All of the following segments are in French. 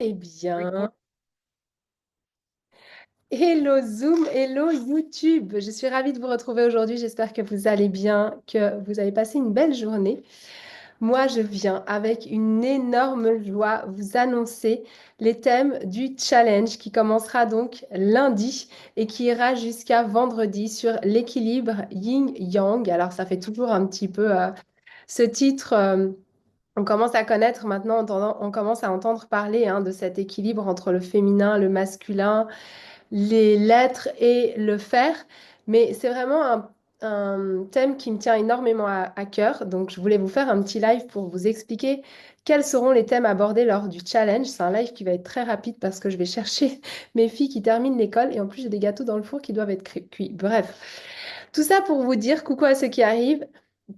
Eh bien, hello Zoom, hello YouTube. Je suis ravie de vous retrouver aujourd'hui. J'espère que vous allez bien, que vous avez passé une belle journée. Moi, je viens avec une énorme joie vous annoncer les thèmes du challenge qui commencera donc lundi et qui ira jusqu'à vendredi sur l'équilibre yin-yang. Alors, ça fait toujours un petit peu ce titre. On commence à connaître maintenant, on commence à entendre parler de cet équilibre entre le féminin, le masculin, les lettres et le faire. Mais c'est vraiment un thème qui me tient énormément à cœur. Donc, je voulais vous faire un petit live pour vous expliquer quels seront les thèmes abordés lors du challenge. C'est un live qui va être très rapide parce que je vais chercher mes filles qui terminent l'école et en plus, j'ai des gâteaux dans le four qui doivent être cuits. Bref, tout ça pour vous dire, coucou à ceux qui arrivent,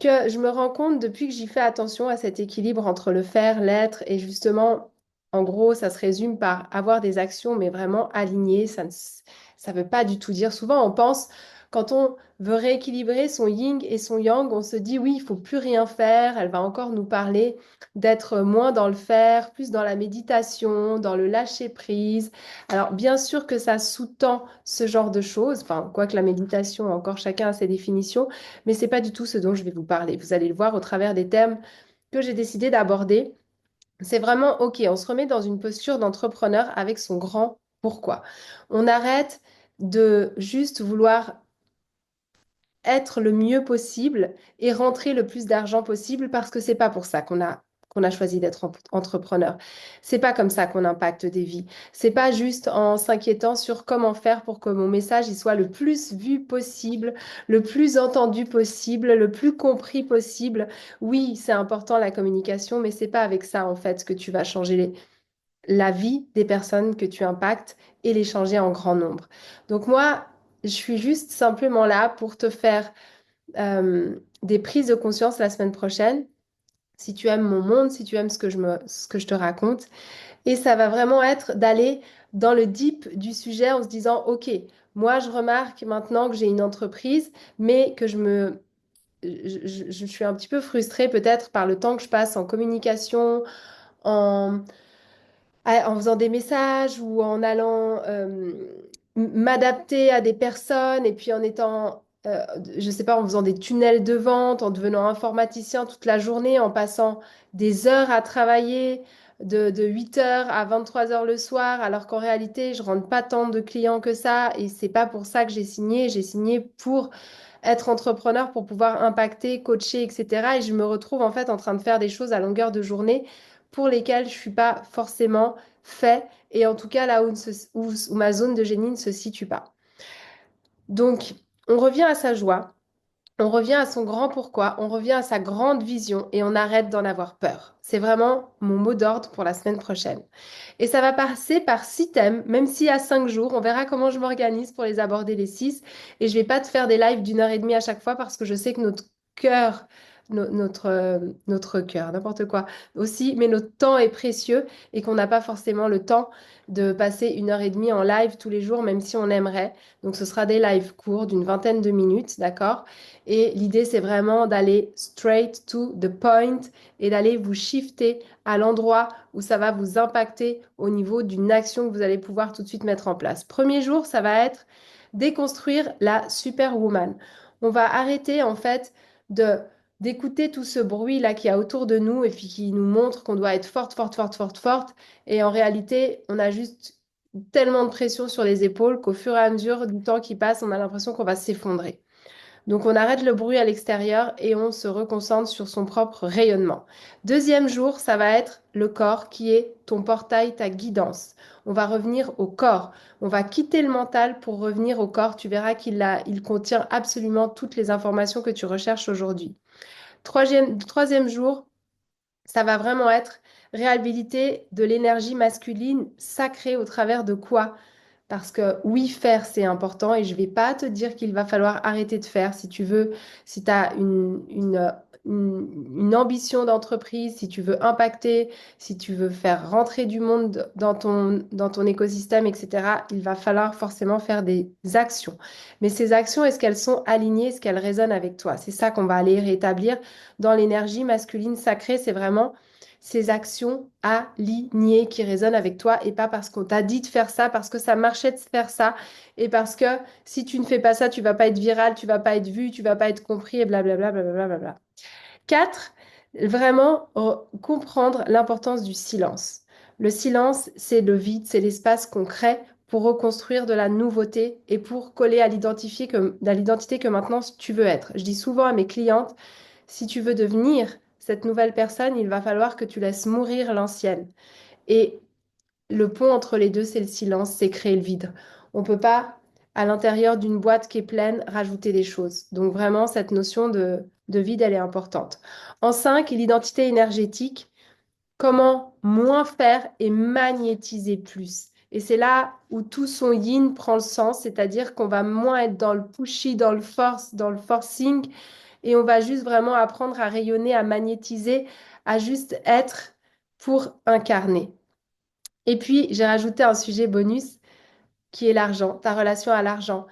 que je me rends compte depuis que j'y fais attention à cet équilibre entre le faire, l'être et justement, en gros, ça se résume par avoir des actions, mais vraiment alignées. Ça ne veut pas du tout dire. Souvent, on pense, quand on veut rééquilibrer son yin et son yang, on se dit, oui, il faut plus rien faire. Elle va encore nous parler d'être moins dans le faire, plus dans la méditation, dans le lâcher prise. Alors, bien sûr que ça sous-tend ce genre de choses, enfin, quoique la méditation, encore chacun a ses définitions, mais c'est pas du tout ce dont je vais vous parler. Vous allez le voir au travers des thèmes que j'ai décidé d'aborder. C'est vraiment, OK, on se remet dans une posture d'entrepreneur avec son grand pourquoi. On arrête de juste vouloir être le mieux possible et rentrer le plus d'argent possible parce que c'est pas pour ça qu'on a choisi d'être entrepreneur. C'est pas comme ça qu'on impacte des vies. C'est pas juste en s'inquiétant sur comment faire pour que mon message il soit le plus vu possible, le plus entendu possible, le plus compris possible. Oui, c'est important la communication, mais c'est pas avec ça en fait que tu vas changer la vie des personnes que tu impactes et les changer en grand nombre. Donc moi, je suis juste simplement là pour te faire des prises de conscience la semaine prochaine. Si tu aimes mon monde, si tu aimes ce que je te raconte. Et ça va vraiment être d'aller dans le deep du sujet en se disant, OK, moi je remarque maintenant que j'ai une entreprise, mais que je suis un petit peu frustrée peut-être par le temps que je passe en communication, en, en faisant des messages ou en allant m'adapter à des personnes et puis en étant, je sais pas, en faisant des tunnels de vente, en devenant informaticien toute la journée, en passant des heures à travailler de 8 heures à 23 heures le soir, alors qu'en réalité, je rentre pas tant de clients que ça et c'est pas pour ça que j'ai signé. J'ai signé pour être entrepreneur, pour pouvoir impacter, coacher, etc. Et je me retrouve en fait en train de faire des choses à longueur de journée pour lesquelles je suis pas forcément fait et en tout cas là où ma zone de génie ne se situe pas. Donc, on revient à sa joie, on revient à son grand pourquoi, on revient à sa grande vision et on arrête d'en avoir peur. C'est vraiment mon mot d'ordre pour la semaine prochaine. Et ça va passer par 6 thèmes, même s'il y a 5 jours. On verra comment je m'organise pour les aborder les 6. Et je vais pas te faire des lives d'1 heure et demie à chaque fois parce que je sais que notre cœur, notre cœur, n'importe quoi aussi, mais notre temps est précieux et qu'on n'a pas forcément le temps de passer 1 heure et demie en live tous les jours, même si on aimerait. Donc ce sera des lives courts d'une vingtaine de minutes, d'accord? Et l'idée, c'est vraiment d'aller straight to the point et d'aller vous shifter à l'endroit où ça va vous impacter au niveau d'une action que vous allez pouvoir tout de suite mettre en place. Premier jour, ça va être déconstruire la superwoman. On va arrêter en fait de d'écouter tout ce bruit là qu'il y a autour de nous et puis qui nous montre qu'on doit être forte, forte, forte, forte, forte. Et en réalité, on a juste tellement de pression sur les épaules qu'au fur et à mesure du temps qui passe, on a l'impression qu'on va s'effondrer. Donc on arrête le bruit à l'extérieur et on se reconcentre sur son propre rayonnement. Deuxième jour, ça va être le corps qui est ton portail, ta guidance. On va revenir au corps. On va quitter le mental pour revenir au corps. Tu verras il contient absolument toutes les informations que tu recherches aujourd'hui. Troisième jour, ça va vraiment être réhabiliter de l'énergie masculine sacrée au travers de quoi? Parce que oui, faire, c'est important et je vais pas te dire qu'il va falloir arrêter de faire si tu veux, si tu as une ambition d'entreprise, si tu veux impacter, si tu veux faire rentrer du monde dans ton écosystème, etc., il va falloir forcément faire des actions. Mais ces actions, est-ce qu'elles sont alignées, est-ce qu'elles résonnent avec toi? C'est ça qu'on va aller rétablir dans l'énergie masculine sacrée. C'est vraiment ces actions alignées qui résonnent avec toi et pas parce qu'on t'a dit de faire ça, parce que ça marchait de faire ça et parce que si tu ne fais pas ça, tu vas pas être viral, tu vas pas être vu, tu vas pas être compris et blablabla, blablabla, blablabla. 4, vraiment comprendre l'importance du silence. Le silence, c'est le vide, c'est l'espace qu'on crée pour reconstruire de la nouveauté et pour coller à l'identité que maintenant tu veux être. Je dis souvent à mes clientes, si tu veux devenir cette nouvelle personne, il va falloir que tu laisses mourir l'ancienne. Et le pont entre les deux, c'est le silence, c'est créer le vide. On ne peut pas, à l'intérieur d'une boîte qui est pleine, rajouter des choses. Donc vraiment, cette notion de vide, elle est importante. En 5, l'identité énergétique. Comment moins faire et magnétiser plus. Et c'est là où tout son yin prend le sens, c'est-à-dire qu'on va moins être dans le pushy, dans le force, dans le forcing, et on va juste vraiment apprendre à rayonner, à magnétiser, à juste être pour incarner. Et puis, j'ai rajouté un sujet bonus qui est l'argent, ta relation à l'argent.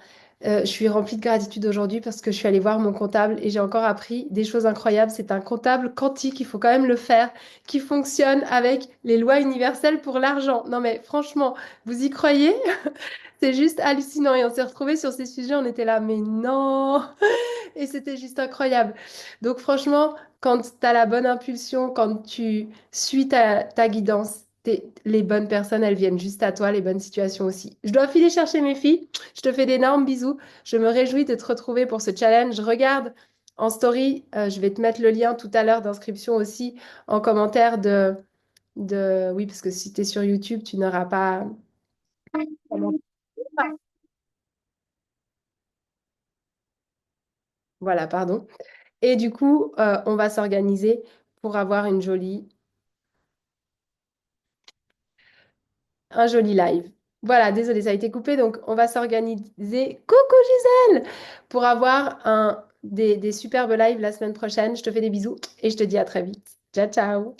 Je suis remplie de gratitude aujourd'hui parce que je suis allée voir mon comptable et j'ai encore appris des choses incroyables. C'est un comptable quantique, il faut quand même le faire, qui fonctionne avec les lois universelles pour l'argent. Non mais franchement, vous y croyez? C'est juste hallucinant et on s'est retrouvés sur ces sujets, on était là, mais non! Et c'était juste incroyable. Donc franchement, quand tu as la bonne impulsion, quand tu suis ta guidance, les bonnes personnes, elles viennent juste à toi, les bonnes situations aussi. Je dois filer chercher mes filles. Je te fais d'énormes bisous. Je me réjouis de te retrouver pour ce challenge. Regarde en story, je vais te mettre le lien tout à l'heure d'inscription aussi en commentaire de... Oui, parce que si tu es sur YouTube, tu n'auras pas... Voilà, pardon. Et du coup, on va s'organiser pour avoir un joli live. Voilà, désolé, ça a été coupé. Donc, on va s'organiser. Coucou Gisèle! Pour avoir des superbes lives la semaine prochaine. Je te fais des bisous et je te dis à très vite. Ciao, ciao!